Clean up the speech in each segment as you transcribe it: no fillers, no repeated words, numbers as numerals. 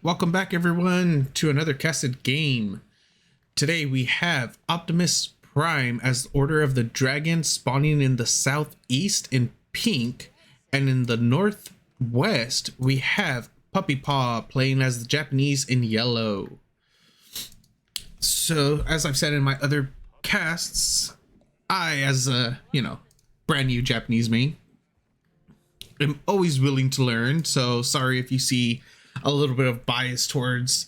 Welcome back everyone to another casted game. Today we have Optimus Prime as Order of the Dragon spawning in the southeast in pink, and in the northwest we have Puppypaw playing as the Japanese in yellow. So as I've said in my other casts, I as a, brand new Japanese main, am always willing to learn, so sorry if you see a little bit of bias towards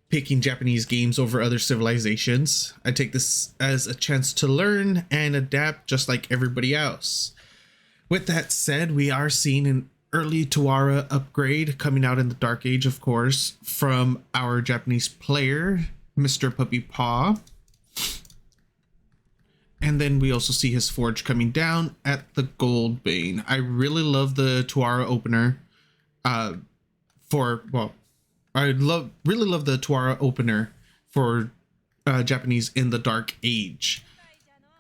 picking Japanese games over other civilizations. I take this as a chance to learn and adapt just like everybody else. With that said, we are seeing an early Tuara upgrade coming out in the Dark Age, of course, from our Japanese player, Mr. Puppypaw. And then we also see his forge coming down at the Gold Bane. I really love the Tuara opener. I really love the Tuara opener for Japanese in the Dark Age.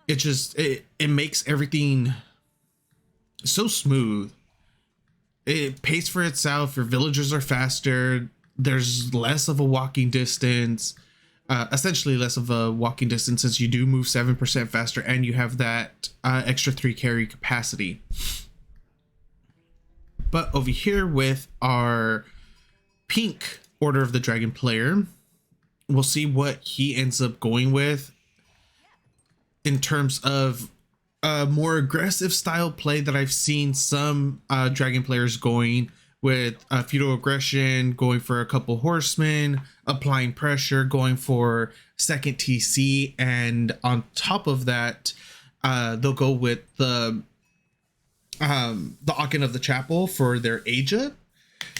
It makes everything so smooth. It pays for itself. Your villagers are faster. There's less of a walking distance. Essentially less of a walking distance, since you do move 7% faster and you have that extra 3 carry capacity. But over here with our pink Order of the Dragon player, we'll see what he ends up going with in terms of a more aggressive style play that I've seen some dragon players going with, feudal aggression, going for a couple horsemen, applying pressure, going for second TC, and on top of that they'll go with the Aachen of the Chapel for their age up.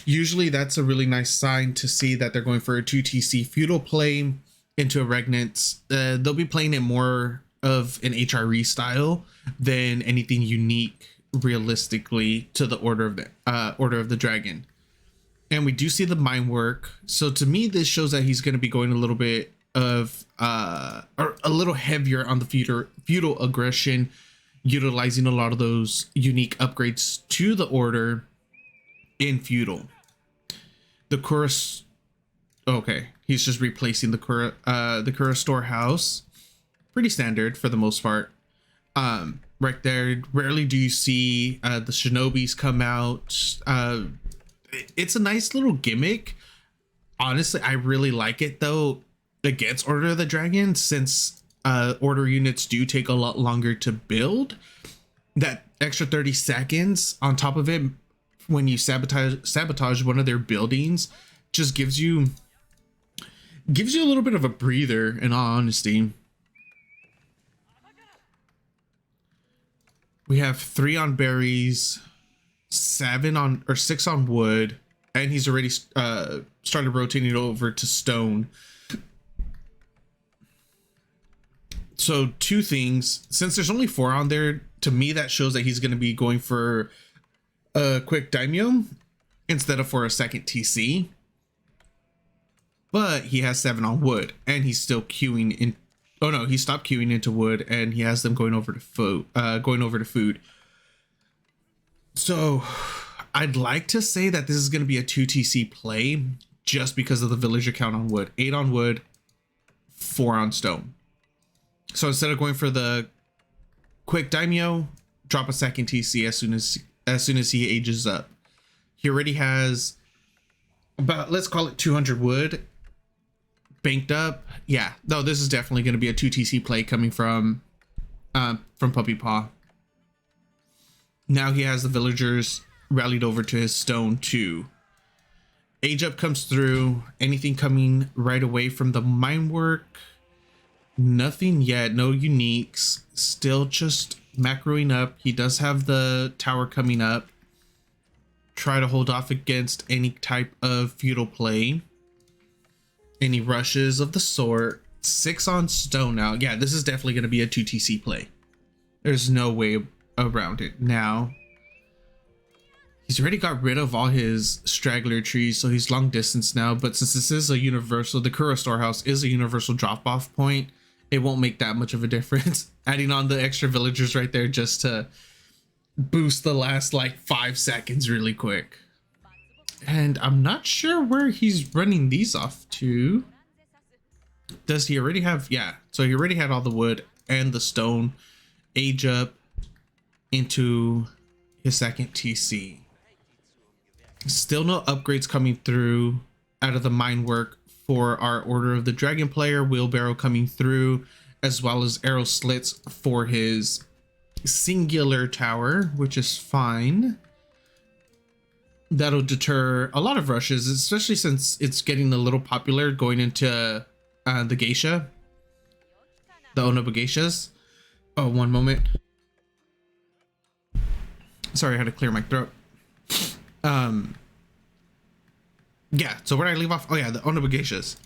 Usually that's a really nice sign to see that they're going for a 2TC feudal play into a regnance. They'll be playing it more of an HRE style than anything unique realistically to the Order of the Dragon. And we do see the mine work. So to me, this shows that he's going to be going a little bit of or a little heavier on the feudal aggression, utilizing a lot of those unique upgrades to the order in feudal. The Kura, okay, he's just replacing the Kura storehouse. Pretty standard for the most part. Right there, rarely do you see the shinobis come out. It's a nice little gimmick. Honestly, I really like it though against Order of the Dragon, since order units do take a lot longer to build. That extra 30 seconds on top of it when you sabotage one of their buildings just gives you a little bit of a breather, in all honesty. We have 3 on berries, 6 on wood, and he's already started rotating it over to stone. So 2 things, since there's only 4 on there, to me that shows that he's going to be going for a quick daimyo instead of for a second TC. But he has 7 on wood, and he's still queuing in. Oh no, he stopped queuing into wood, and he has them going over to food. So I'd like to say that this is going to be a 2TC play just because of the villager count on wood. 8 on wood, 4 on stone. So instead of going for the quick daimyo, drop a second TC as soon as he ages up. He already has about, let's call it 200 wood banked up. Yeah, no, this is definitely going to be a 2TC play coming from Puppypaw. Now he has the villagers rallied over to his stone too. Age up comes through. Anything coming right away from the mine work? Nothing yet. No uniques. Still just macroing up. He does have the tower coming up. Try to hold off against any type of feudal play. Any rushes of the sort. 6 on stone now. Yeah, this is definitely going to be a 2TC play. There's no way around it. Now, he's already got rid of all his straggler trees, so he's long distance now. But since this is a universal, the Kura storehouse is a universal drop-off point, it won't make that much of a difference. Adding on the extra villagers right there just to boost the last like 5 seconds really quick. And I'm not sure where he's running these off to. Does he already have? Yeah, so he already had all the wood and the stone. Age up into his second TC. Still no upgrades coming through out of the mine work for our Order of the Dragon player. Wheelbarrow coming through, as well as arrow slits for his singular tower, which is fine. That'll deter a lot of rushes, especially since it's getting a little popular going into the geisha, the Onobu geishas. Oh, one moment. Sorry, I had to clear my throat. Yeah, so where did I leave off? Oh yeah, the Onobu geishas.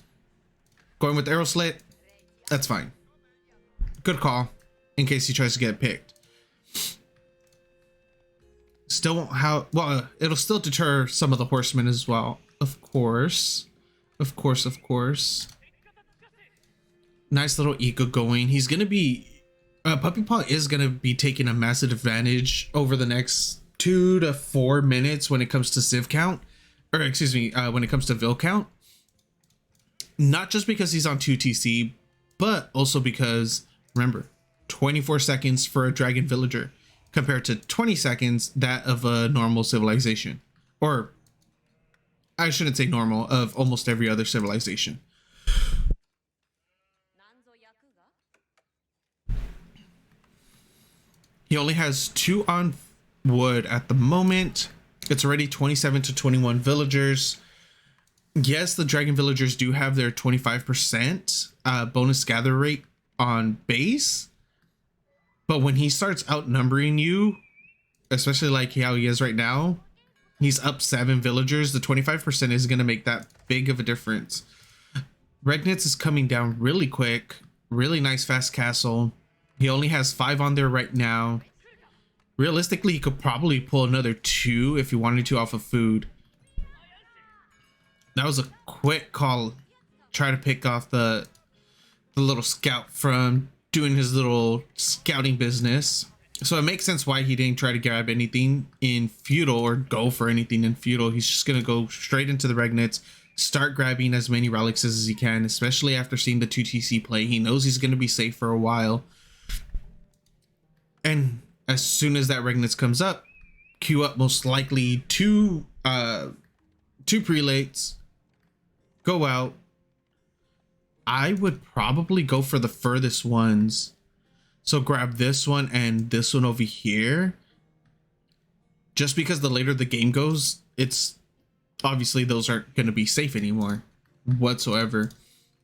Going with the arrow slit, that's fine. Good call, in case he tries to get picked. Still won't have, well, it'll still deter some of the horsemen as well. Of course. Of course, of course. Nice little eco going. He's going to be, Puppypaw is going to be taking a massive advantage over the next 2 to 4 minutes when it comes to civ count. Or excuse me, when it comes to vil count. Not just because he's on 2TC, but also because, remember, 24 seconds for a dragon villager compared to 20 seconds that of a normal civilization. Or I shouldn't say normal, of almost every other civilization. He only has 2 on wood at the moment. It's already 27 to 21 villagers. Yes, the dragon villagers do have their 25% bonus gather rate on base. But when he starts outnumbering you, especially like how he is right now, he's up 7 villagers. The 25% is going to make that big of a difference. Regnitz is coming down really quick. Really nice fast castle. He only has 5 on there right now. Realistically, he could probably pull another 2 if he wanted to off of food. That was a quick call. Try to pick off the little scout from doing his little scouting business. So it makes sense why he didn't try to grab anything in feudal or go for anything in feudal. He's just going to go straight into the Regnitz, start grabbing as many relics as he can, especially after seeing the 2TC play. He knows he's going to be safe for a while. And as soon as that Regnitz comes up, queue up most likely two prelates, go out. I would probably go for the furthest ones. So grab this one and this one over here. Just because the later the game goes, it's obviously those aren't going to be safe anymore whatsoever.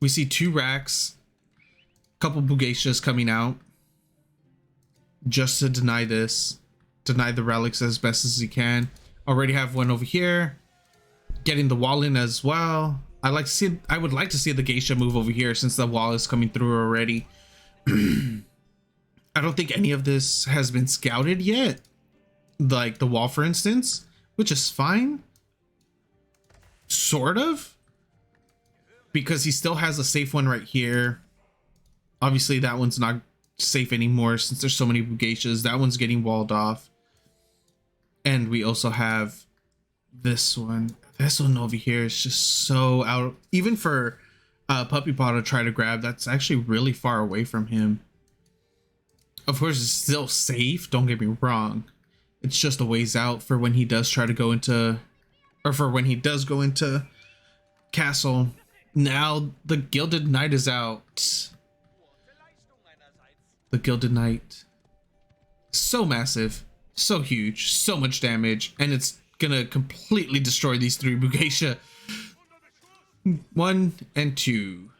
We see 2 racks, couple Bugashas coming out just to deny this, deny the relics as best as he can. Already have one over here, getting the wall in as well. I would like to see the geisha move over here since the wall is coming through already. I don't think any of this has been scouted yet, like the wall for instance, which is fine, sort of, because he still has a safe one right here. Obviously that one's not safe anymore since there's so many geishas. That one's getting walled off, and we also have this one. This one over here is just so out, even for Puppypaw to try to grab. That's actually really far away from him. Of course, it's still safe, don't get me wrong. It's just a ways out for when he does try to go into, or for when he does go into castle. Now the Gilded Knight is out. The Gilded Knight. So massive, so huge, so much damage, and it's gonna completely destroy these 3 Bugeisha. 1 and 2.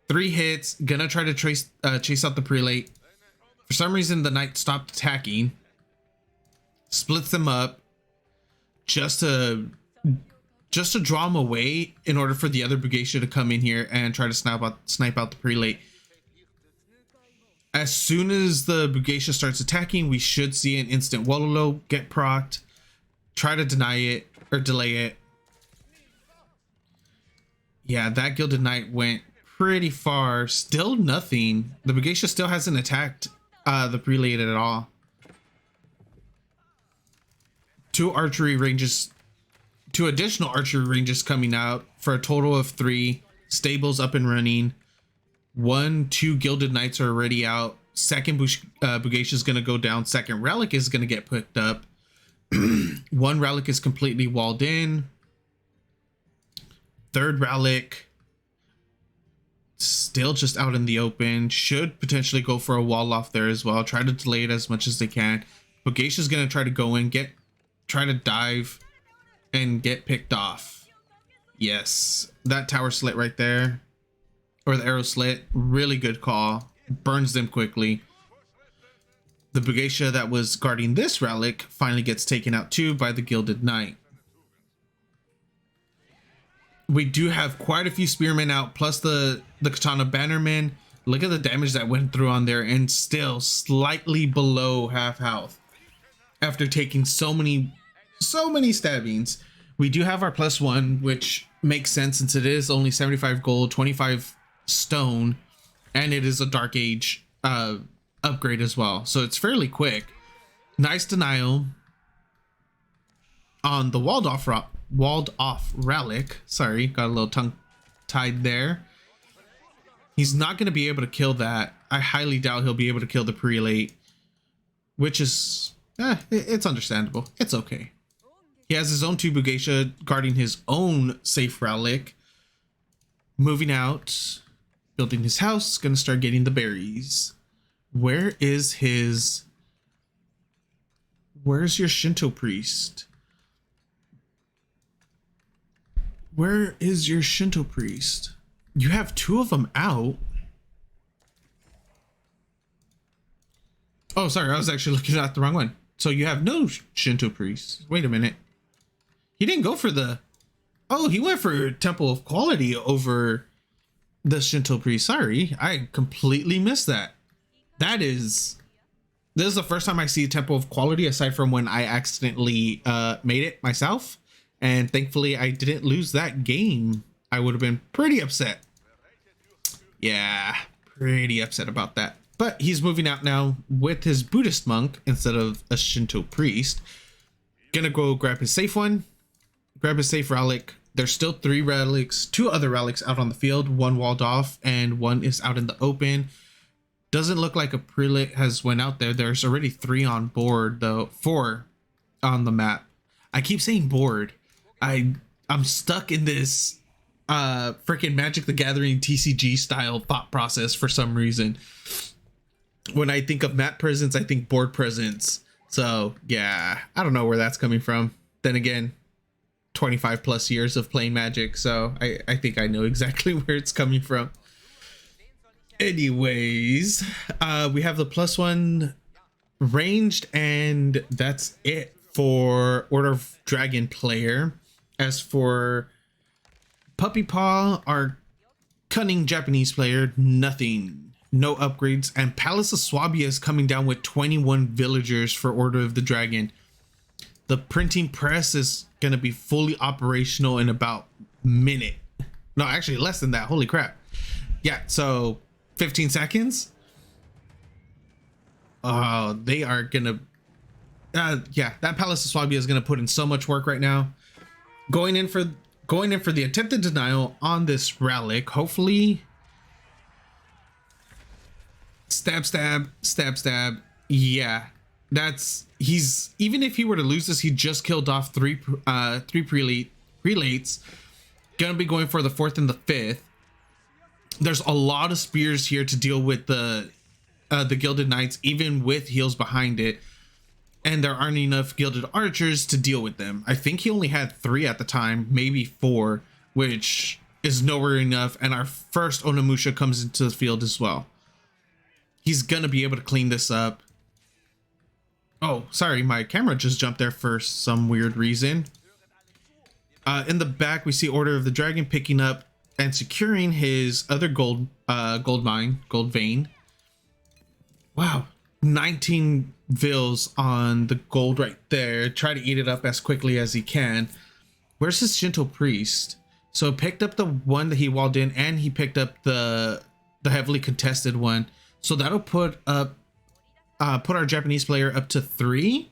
3 hits. Gonna try to chase out the prelate. For some reason, the knight stopped attacking. Splits them up just to draw him away in order for the other Bugeisha to come in here and try to snipe out the prelate. As soon as the Bugeisha starts attacking, we should see an instant Wololo get procced. Try to deny it or delay it. Yeah, that Gilded Knight went pretty far. Still nothing. The Bugeisha still hasn't attacked the prelate at all. 2 archery ranges 2 additional archery ranges coming out for a total of 3. Stables up and running. 2 Gilded Knights are already out. Second Bugacia is going to go down. Second Relic is going to get picked up. 1 Relic is completely walled in. Third Relic still just out in the open. Should potentially go for a wall off there as well. Try to delay it as much as they can. Bugacia is going to try to go in, try to dive and get picked off. Yes, that tower slit right there, or the arrow slit, really good call. Burns them quickly. The Bugacia that was guarding this relic finally gets taken out too by the Gilded Knight. We do have quite a few spearmen out, plus the Katana Bannerman. Look at the damage that went through on there, and still slightly below half health after taking so many stabbings. We do have our +1, which makes sense since it is only 75 gold, 25 stone, and it is a Dark Age upgrade as well, so it's fairly quick. Nice denial on the walled off relic. Sorry, got a little tongue tied there. He's not going to be able to kill that. I highly doubt he'll be able to kill the prelate, which is it's understandable. It's okay. He has his own 2 Bugacia guarding his own safe relic. Moving out, building his house, gonna start getting the berries. Where's your Shinto priest? Where is your Shinto priest? You have 2 of them out. Oh, sorry, I was actually looking at the wrong one. So you have no Shinto priest. Wait a minute. He didn't go for the... Oh, he went for Temple of Quality over the Shinto priest. Sorry, I completely missed that. This is the first time I see Temple of Quality, aside from when I accidentally made it myself. And thankfully I didn't lose that game. I would have been pretty upset. Yeah, pretty upset about that. But he's moving out now with his Buddhist monk instead of a Shinto priest. Gonna go grab his safe one. Grab his safe relic. There's still 3 relics, 2 other relics out on the field. 1 walled off and 1 is out in the open. Doesn't look like a prelate has went out there. There's already 3 on board though. 4 on the map. I keep saying board. I'm stuck in this freaking Magic the Gathering TCG style thought process for some reason. When I think of map presence, I think board presence. So yeah, I don't know where that's coming from. Then again, 25 plus years of playing Magic, so I think I know exactly where it's coming from. Anyways, we have the +1 ranged, and that's it for Order of Dragon player. As for Puppypaw, our cunning Japanese player, nothing, no upgrades, and Palace of Swabia is coming down with 21 villagers for Order of the Dragon. The printing press is going to be fully operational in about a minute. No, actually less than that. Holy crap. Yeah, so 15 seconds. They are going to... yeah, that Palace of Swabia is going to put in so much work right now. Going in for the attempted denial on this relic. Hopefully... Stab, stab, stab, stab. Yeah. He's even if he were to lose this, he just killed off 3 prelates. Gonna be going for the 4th and the 5th. There's a lot of spears here to deal with the Gilded Knights, even with heals behind it, and there aren't enough Gilded Archers to deal with them. I think he only had 3 at the time, maybe 4, which is nowhere enough. And our first Onimusha comes into the field as well. He's gonna be able to clean this up. Oh, sorry, my camera just jumped there for some weird reason. In the back, we see Order of the Dragon picking up and securing his other gold vein. Wow, 19 vils on the gold right there. Try to eat it up as quickly as he can. Where's his Shinto priest? So picked up the one that he walled in, and he picked up the heavily contested one. So that'll put our Japanese player up to 3.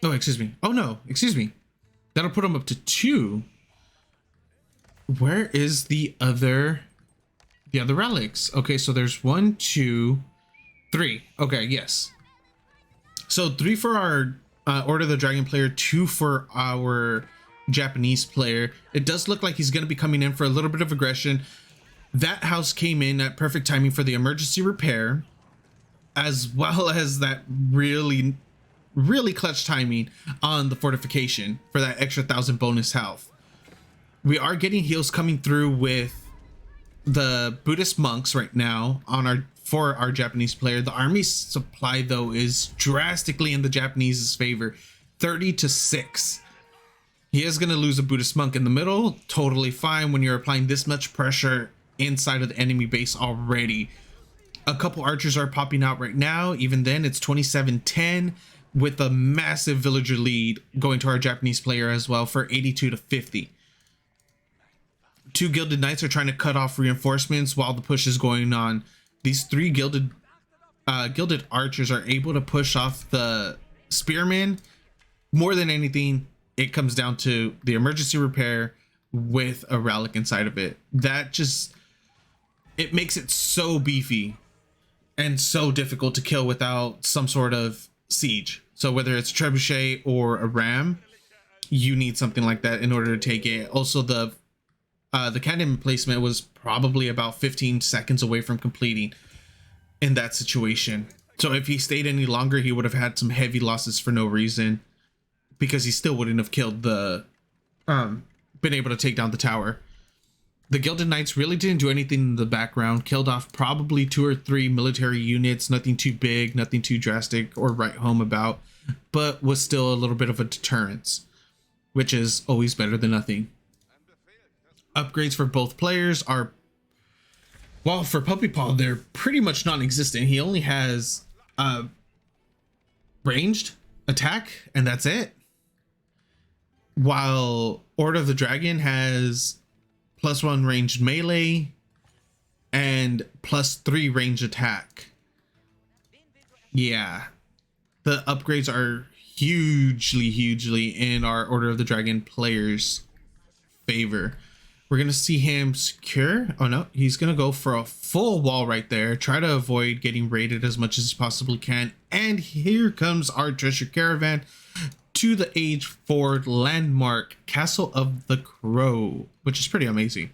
Oh, excuse me. Oh no, excuse me. That'll put him up to 2. Where is the other relics? Okay, so there's 1, 2, 3. Okay, yes. So 3 for our Order of the Dragon player, 2 for our Japanese player. It does look like he's going to be coming in for a little bit of aggression. That house came in at perfect timing for the emergency repair, as well as that really clutch timing on the fortification for that extra 1,000 bonus health. We are getting heals coming through with the Buddhist monks right now for our Japanese player. The army supply though is drastically in the Japanese's favor, 30-6. He is going to lose a Buddhist monk in the middle. Totally fine when you're applying this much pressure inside of the enemy base already. A couple archers are popping out right now. Even then, it's 27-10 with a massive villager lead going to our Japanese player as well for 82-50. 2 gilded knights are trying to cut off reinforcements while the push is going on. These 3 gilded archers are able to push off the spearmen. More than anything, it comes down to the emergency repair with a relic inside of it. That just, it makes it so beefy and so difficult to kill without some sort of siege. So whether it's trebuchet or a ram, you need something like that in order to take it. Also, the cannon placement was probably about 15 seconds away from completing in that situation. So if he stayed any longer, he would have had some heavy losses for no reason, because he still wouldn't have killed the been able to take down the tower. The Gilded Knights really didn't do anything in the background, killed off probably 2 or 3 military units, nothing too big, nothing too drastic or write home about, but was still a little bit of a deterrence, which is always better than nothing. Upgrades for both players are, well, for Puppypaw, they're pretty much non-existent. He only has ranged attack, and that's it. While Order of the Dragon has +1 ranged melee and +3 ranged attack. Yeah, the upgrades are hugely in our Order of the Dragon players' favor. We're gonna see him secure. Oh no, he's gonna go for a full wall right there, try to avoid getting raided as much as he possibly can. And here comes our treasure caravan to the Age 4 landmark Castle of the Crow, which is pretty amazing.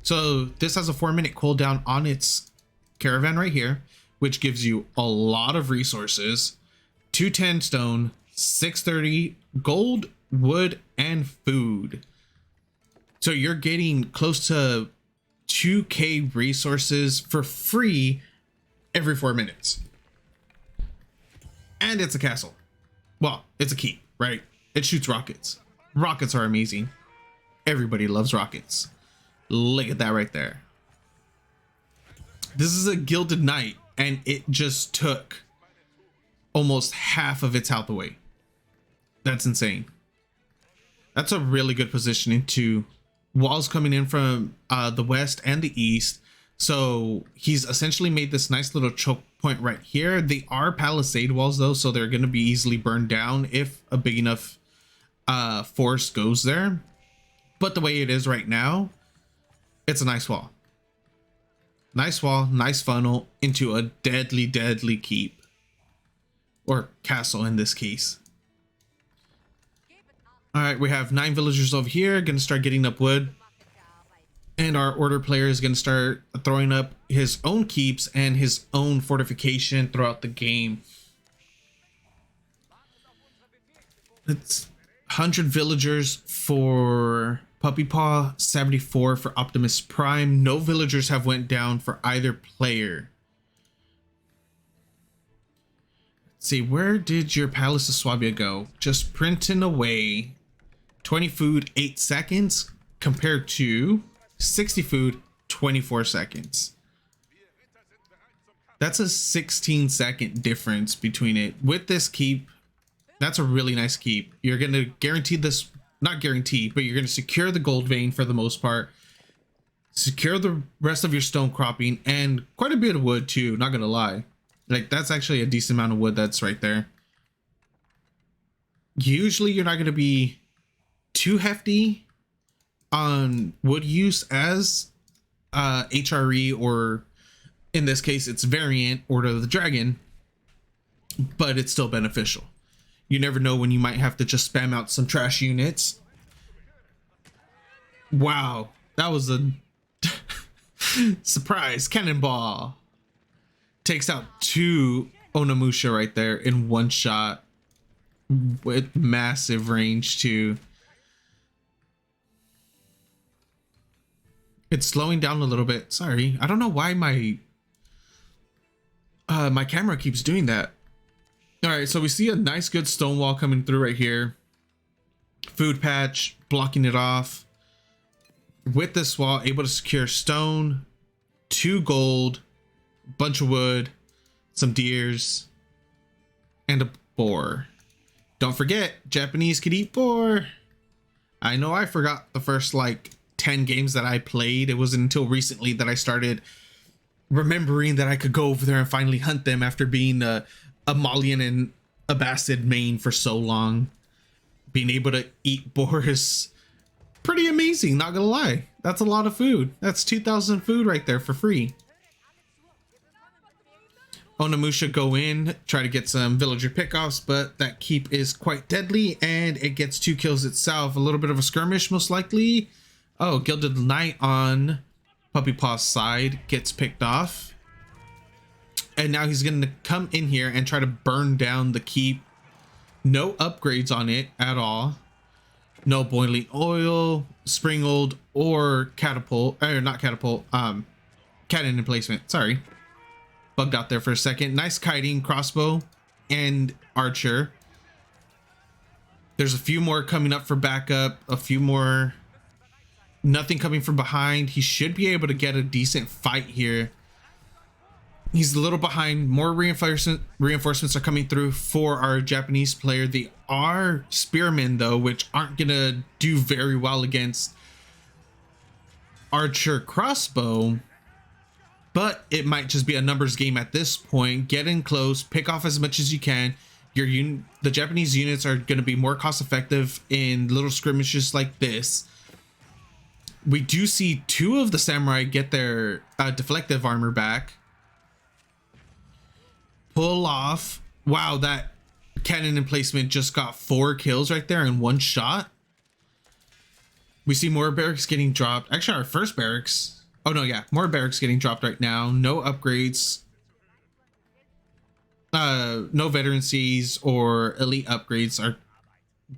So this has a 4-minute cooldown on its caravan right here, which gives you a lot of resources: 210 stone, 630 gold, wood, and food. So you're getting close to 2k resources for free every 4 minutes. And it's a castle. Well, it's a keep, right? It shoots rockets. Rockets are amazing. Everybody loves rockets. Look at that right there. This is a Gilded Knight, and it just took almost half of its health away. That's insane. That's a really good positioning too. Walls coming in from the west and the east, so he's essentially made this nice little choke point right here. They are palisade walls though, so they're going to be easily burned down if a big enough force goes there. But the way it is right now, it's a nice wall. Nice wall, nice funnel into a deadly keep, or castle in this case. All right, we have 9 villagers over here, gonna start getting up wood, and our order player is gonna start throwing up his own keeps and his own fortification throughout the game. It's 100 villagers for Puppypaw, 74 for Optimus Prime. No villagers have went down for either player. Let's see, where did your Palace of Swabia go? Just printing away. 20 food, 8 seconds, compared to 60 food, 24 seconds. That's a 16-second difference between it. With this keep, that's a really nice keep. You're going to guarantee this, not guarantee, but you're going to secure the gold vein for the most part. Secure the rest of your stone cropping and quite a bit of wood too, not going to lie. Like, that's actually a decent amount of wood that's right there. Usually you're not going to be too hefty on wood use as HRE, or in this case it's variant Order of the Dragon, but it's still beneficial. You never know when you might have to just spam out some trash units. Wow, that was a surprise cannonball. Takes out 2 Onimusha right there in one shot with massive range too. It's slowing down a little bit. Sorry, I don't know why my my camera keeps doing that. All right, so we see a nice good stone wall coming through right here. Food patch blocking it off. With this wall, able to secure stone, 2 gold, bunch of wood, some deers, and a boar. Don't forget, Japanese could eat boar. I know I forgot the first like 10 games that I played. It wasn't until recently that I started remembering that I could go over there and finally hunt them after being a Malian and a Bastard main for so long. Being able to eat boar is pretty amazing, not gonna lie. That's a lot of food. That's 2,000 food right there for free. Onimusha go in, try to get some villager pickoffs, but that keep is quite deadly and it gets 2 kills itself. A little bit of a skirmish most likely. Oh, Gilded Knight on Puppypaw's side gets picked off. And now he's gonna come in here and try to burn down the keep. No upgrades on it at all. No boiling oil, spring old, or catapult, or not catapult, cannon emplacement, sorry. Bugged out there for a second. Nice kiting, crossbow, and archer. There's a few more coming up for backup, a few more, nothing coming from behind. He should be able to get a decent fight here. He's a little behind. More reinforcements are coming through for our Japanese player. They are spearmen though, which aren't gonna do very well against archer crossbow, but it might just be a numbers game at this point. Get in close, pick off as much as you can. The Japanese units are gonna be more cost effective in little skirmishes like this. We do see 2 of the samurai get their deflective armor back. Pull off. Wow, that cannon emplacement just got 4 kills right there in one shot. We see more barracks getting dropped. Actually, our first barracks. Oh no, yeah, more barracks getting dropped right now. No upgrades. No veterancies or elite upgrades are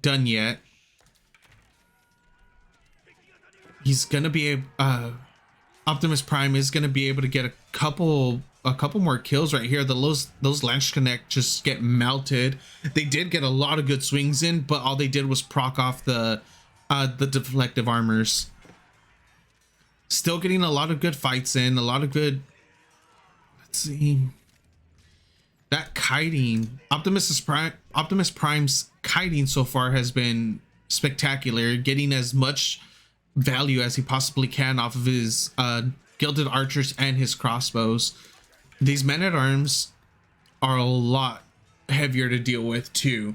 done yet. He's gonna be Optimus Prime is gonna be able to get a couple more kills right here. Those Lance Connect just get melted. They did get a lot of good swings in, but all they did was proc off the deflective armors. Still getting a lot of good fights in, a lot of good. Let's see. That kiting, Optimus Prime's kiting so far has been spectacular, getting as much value as he possibly can off of his gilded archers and his crossbows. These men-at-arms are a lot heavier to deal with too,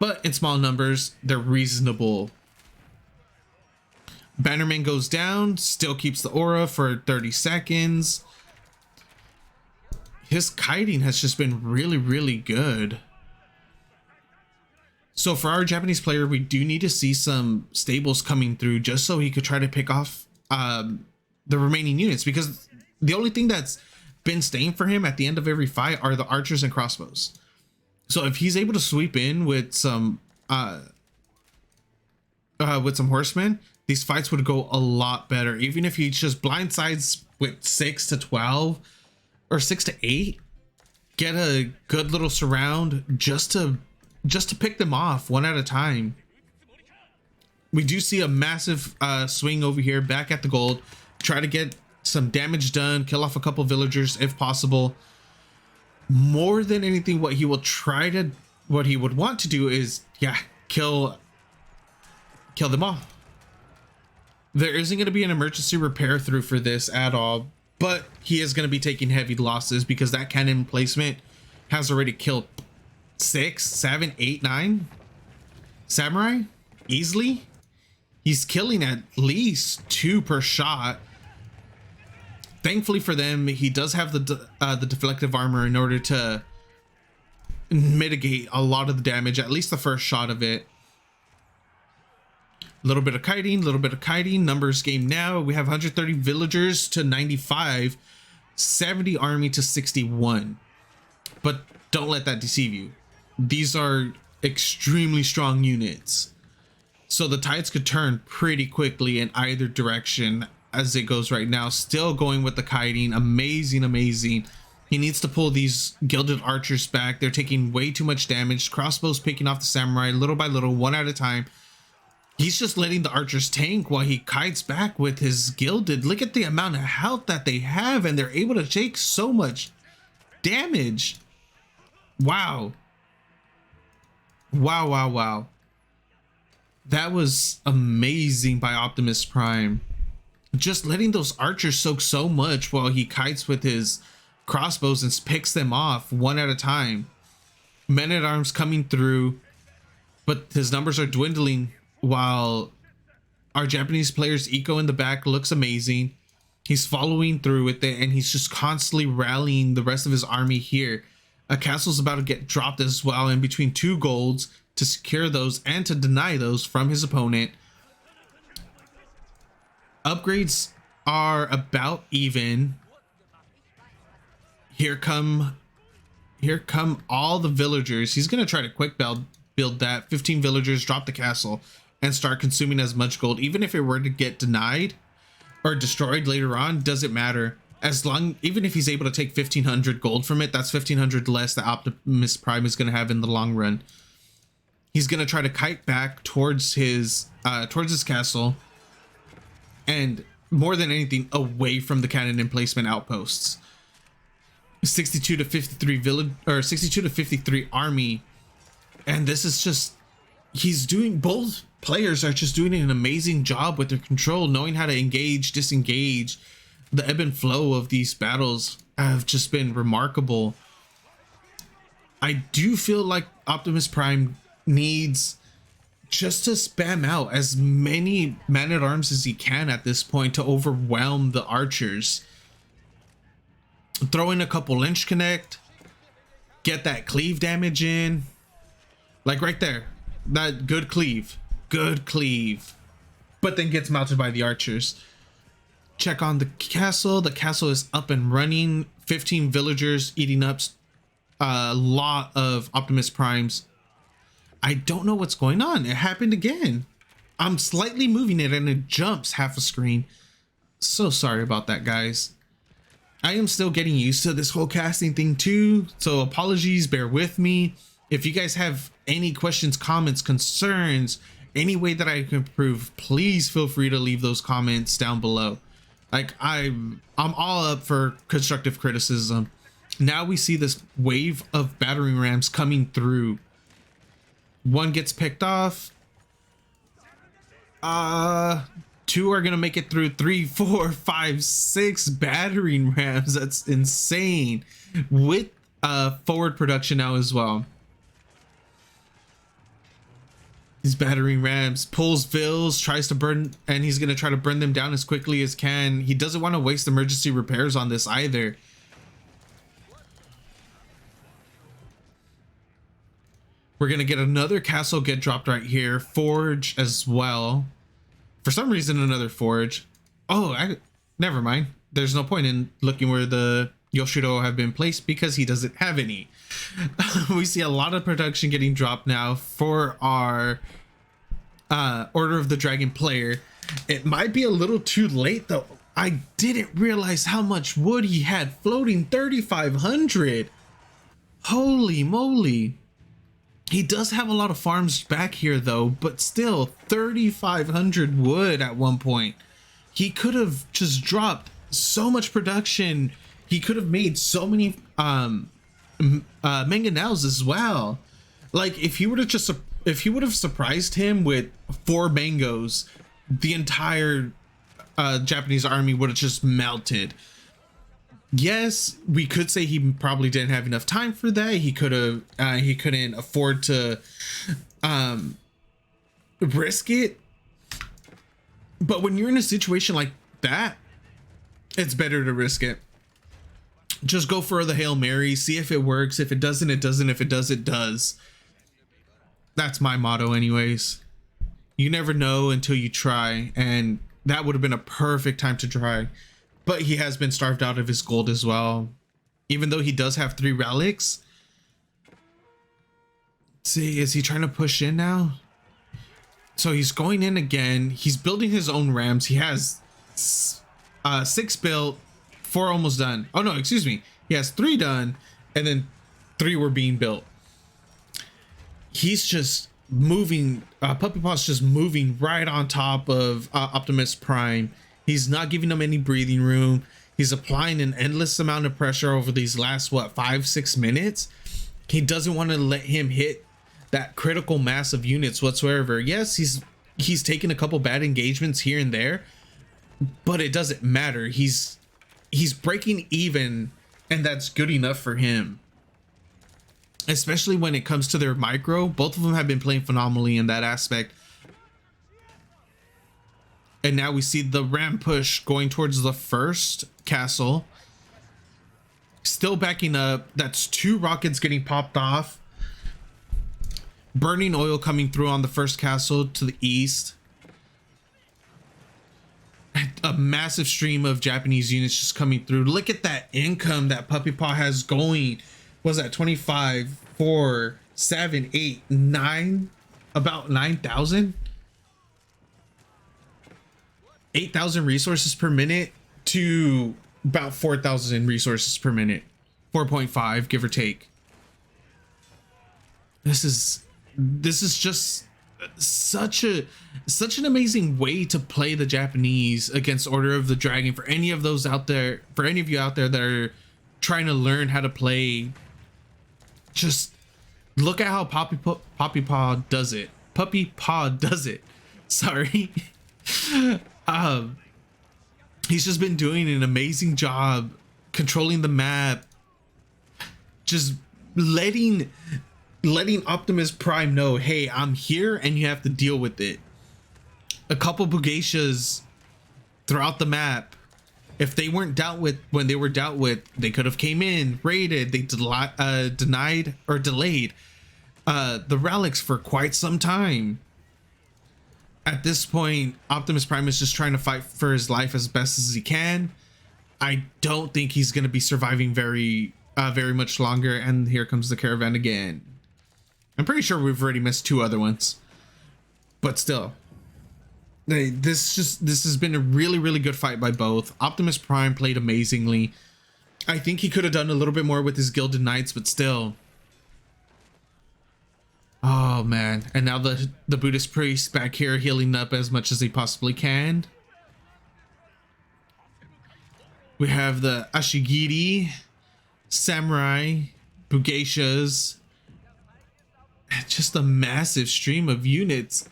but in small numbers they're reasonable. Bannerman goes down, still keeps the aura for 30 seconds. His kiting has just been really good. So for our Japanese player, we do need to see some stables coming through just so he could try to pick off the remaining units, because the only thing that's been staying for him at the end of every fight are the archers and crossbows. So if he's able to sweep in with some horsemen, these fights would go a lot better. Even if he just blindsides with 6 to 12 or 6 to 8, get a good little surround just to pick them off one at a time. We do see a massive swing over here back at the gold. Try to get some damage done, kill off a couple villagers if possible. More than anything, what he would want to do is, yeah, kill them all. There isn't going to be an emergency repair through for this at all, but he is going to be taking heavy losses because that cannon placement has already killed 6, 7, 8, 9 samurai easily. He's killing at least 2 per shot. Thankfully for them, he does have the deflective armor in order to mitigate a lot of the damage, at least the first shot of it. A little bit of kiting, numbers game now. We have 130 villagers to 95, 70 army to 61. But don't let that deceive you. These are extremely strong units. So the tides could turn pretty quickly in either direction as it goes right now. Still going with the kiting. Amazing, amazing. He needs to pull these gilded archers back. They're taking way too much damage. Crossbows picking off the samurai little by little, one at a time. He's just letting the archers tank while he kites back with his gilded. Look at the amount of health that they have, and they're able to take so much damage. Wow. Wow, wow, wow. That was amazing by Optimus Prime. Just letting those archers soak so much while he kites with his crossbows and picks them off one at a time. Men-at-arms coming through, but his numbers are dwindling while our Japanese player's eco in the back looks amazing. He's following through with it, and he's just constantly rallying the rest of his army here. A castle's about to get dropped as well in between 2 golds to secure those and to deny those from his opponent. Upgrades are about even. Here come all the villagers. He's gonna try to quick build that. 15 villagers, drop the castle, and start consuming as much gold. Even if it were to get denied or destroyed later on, doesn't matter. Even if he's able to take 1,500 gold from it, that's 1,500 less that Optimus Prime is gonna have in the long run. He's gonna try to kite back towards his castle, and more than anything, away from the cannon emplacement outposts. 62 to 53 village, or 62 to 53 army, and this is just, both players are just doing an amazing job with their control, knowing how to engage, disengage. The ebb and flow of these battles have just been remarkable. I do feel like Optimus Prime needs just to spam out as many men-at-arms as he can at this point to overwhelm the archers. Throw in a couple lynch connect, get that cleave damage in, like right there, that good cleave, but then gets melted by the archers. Check on the castle is up and running. 15 villagers eating up a lot of Optimus Primes. I don't know what's going on. It happened again. I'm slightly moving it and it jumps half a screen. So sorry about that, guys. I am still getting used to this whole casting thing too, so apologies, bear with me. If you guys have any questions, comments, concerns, any way that I can improve, please feel free to leave those comments down below. Like, I'm all up for constructive criticism. Now we see this wave of battering rams coming through. One gets picked off. 2 are gonna make it through. 3, 4, 5, 6 battering rams. That's insane. With forward production now as well. These battering rams pulls vills, tries to burn, and he's gonna try to burn them down as quickly as can. He doesn't want to waste emergency repairs on this either. We're gonna get another castle get dropped right here. Forge as well. For some reason, another forge. Oh, never mind. There's no point in looking where the Yoshido have been placed because he doesn't have any. We see a lot of production getting dropped now for our Order of the Dragon player. It might be a little too late though. I didn't realize how much wood he had floating. 3,500. Holy moly. He does have a lot of farms back here though, but still 3,500 wood at one point. He could have just dropped so much production. He could have made so many mangonels as well. Like if he would have surprised him with 4 mangoes, the entire Japanese army would have just melted. Yes, we could say he probably didn't have enough time for that. He couldn't afford to risk it. But when you're in a situation like that, it's better to risk it. Just go for the Hail Mary, see if it works. If it doesn't, it doesn't. If it does, it does. That's my motto anyways. You never know until you try, and that would have been a perfect time to try. But he has been starved out of his gold as well. Even though he does have 3 relics. Let's see, is he trying to push in now? So he's going in again. He's building his own rams. He has 6 built, 4 almost done. Oh no, excuse me. He has 3 done, and then 3 were being built. He's just moving. Puppypaw's just moving right on top of Optimus Prime. He's not giving him any breathing room. He's applying an endless amount of pressure over these last, what, 5-6 minutes. He doesn't want to let him hit that critical mass of units whatsoever. Yes, he's taken a couple bad engagements here and there, but it doesn't matter. He's breaking even, and that's good enough for him. Especially when it comes to their micro, both of them have been playing phenomenally in that aspect. And now we see the ram push going towards the first castle. Still backing up. That's 2 rockets getting popped off. Burning oil coming through on the first castle to the east. A massive stream of Japanese units just coming through. Look at that income that Puppypaw has going. Was that 25, 4, 7, 8, 9? About 9,000? 8,000 resources per minute to about 4,000 resources per minute. 4.5, give or take. This is just such an amazing way to play the Japanese against Order of the Dragon. For any of those out there, for any of you out there that are trying to learn how to play, just look at how Puppypaw does it. Puppypaw does it. Sorry. He's just been doing an amazing job controlling the map, just letting Optimus Prime know, hey, I'm here and you have to deal with it. A couple Bugashas throughout the map, if they weren't dealt with when they were dealt with, they could have came in, raided, they denied or delayed the relics for quite some time. At this point, Optimus Prime is just trying to fight for his life as best as he can. I don't think he's going to be surviving very much longer. And here comes the caravan again. I'm pretty sure we've already missed 2 other ones, but still, this has been a really good fight by both. Optimus Prime played amazingly. I think he could have done a little bit more with his Gilded Knights, but still. Oh man, and now the Buddhist priest back here healing up as much as he possibly can. We have the Ashigiri, Samurai, Bugashas. Just a massive stream of units.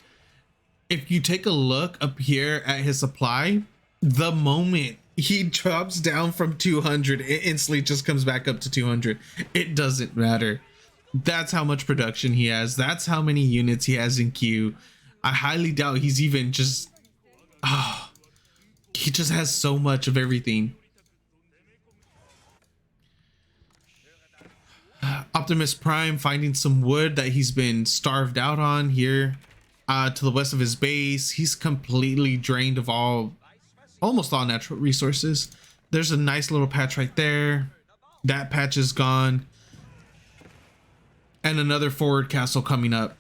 If you take a look up here at his supply, the moment he drops down from 200, it instantly just comes back up to 200. It doesn't matter. That's how much production he has. That's how many units he has in queue. I highly doubt he's even just... he just has so much of everything. Optimus Prime finding some wood that he's been starved out on here to the west of his base. He's completely drained of almost all natural resources. There's a nice little patch right there. That patch is gone. And another forward castle coming up.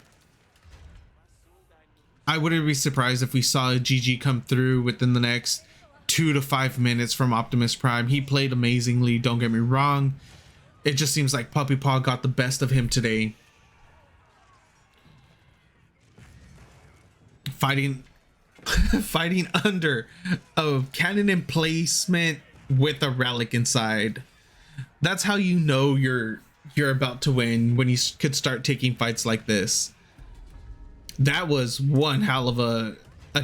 I wouldn't be surprised if we saw a GG come through within the next 2 to 5 minutes from Optimus Prime. He played amazingly, don't get me wrong. It just seems like Puppypaw got the best of him today. Fighting under a cannon emplacement with a relic inside. That's how you know you're about to win, when you could start taking fights like this. That was one hell of a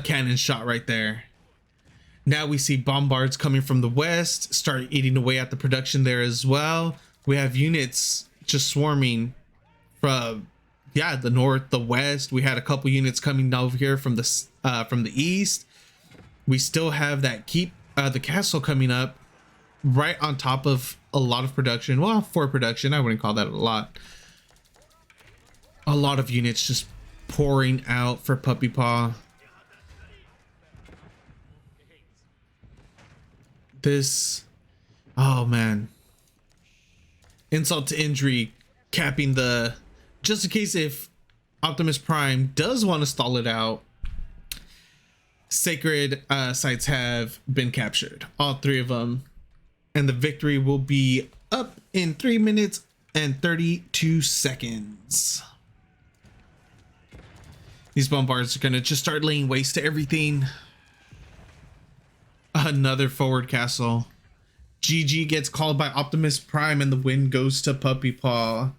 cannon shot right there. Now we see bombards coming from the west, start eating away at the production there as well. We have units just swarming from the north, the west. We had a couple units coming over here from the east. We still have that keep the castle coming up right on top of a lot of production. Well, for production, I wouldn't call that a lot. A lot of units just pouring out for Puppypaw. This, oh man, insult to injury, capping the, just in case if Optimus Prime does want to stall it out, sacred sites have been captured, all 3 of them, and the victory will be up in 3 minutes and 32 seconds. These bombards are gonna just start laying waste to everything. Another forward castle. GG gets called by Optimus Prime and the win goes to Puppypaw.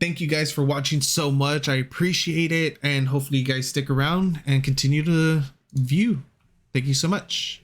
Thank you guys for watching so much. I appreciate it, and hopefully you guys stick around and continue to view. Thank you so much.